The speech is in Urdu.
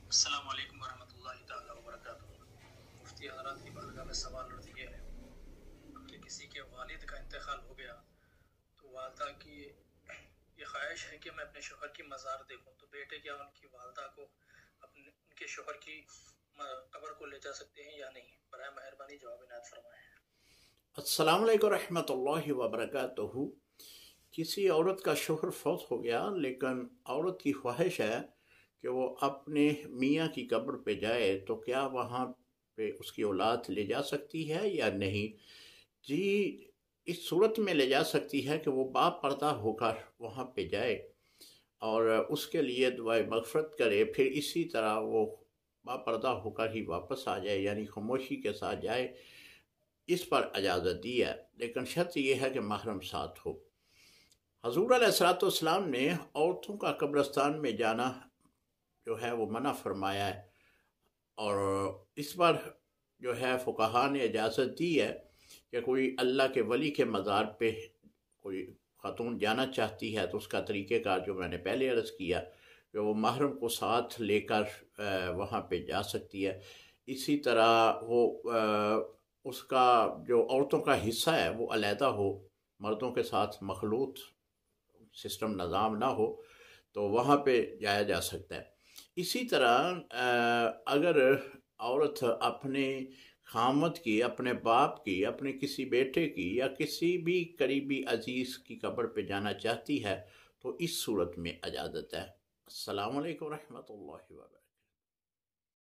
السلام علیکم ورحمۃ اللہ تعالیٰ وبرکاتہ۔ مفتی حضرات کی بارگاہ میں سوال عرض یہ ہے کہ کسی کے والد کا انتقال ہو گیا تو والدہ کی یہ خواہش ہے کہ میں اپنے شوہر کی مزار دیکھوں، تو بیٹے کیا ان کی والدہ کو ان کے شوہر کی قبر کو لے جا سکتے ہیں یا نہیں؟ برائے مہربانی جواب عنایت فرمائیں۔ السلام علیکم ورحمۃ اللہ وبرکاتہ۔ کسی عورت کا شوہر فوت ہو گیا لیکن عورت کی خواہش ہے کہ وہ اپنے میاں کی قبر پہ جائے، تو کیا وہاں پہ اس کی اولاد لے جا سکتی ہے یا نہیں؟ جی، اس صورت میں لے جا سکتی ہے کہ وہ با پردہ ہو کر وہاں پہ جائے اور اس کے لیے دعائے مغفرت کرے، پھر اسی طرح وہ با پردہ ہو کر ہی واپس آ جائے، یعنی خاموشی کے ساتھ جائے۔ اس پر اجازت دی ہے، لیکن شرط یہ ہے کہ محرم ساتھ ہو۔ حضور علیہ السلام نے عورتوں کا قبرستان میں جانا جو ہے وہ منع فرمایا ہے، اور اس پر جو ہے فقہا نے اجازت دی ہے کہ کوئی اللہ کے ولی کے مزار پہ کوئی خاتون جانا چاہتی ہے تو اس کا طریقہ کار جو میں نے پہلے عرض کیا کہ وہ محرم کو ساتھ لے کر وہاں پہ جا سکتی ہے۔ اسی طرح وہ اس کا جو عورتوں کا حصہ ہے وہ علیحدہ ہو، مردوں کے ساتھ مخلوط سسٹم نظام نہ ہو، تو وہاں پہ جایا جا سکتا ہے۔ اسی طرح اگر عورت اپنے خامد کی، اپنے باپ کی، اپنے کسی بیٹے کی یا کسی بھی قریبی عزیز کی قبر پہ جانا چاہتی ہے تو اس صورت میں اجازت ہے۔ السلام علیکم ورحمۃ اللہ وبرکاتہ۔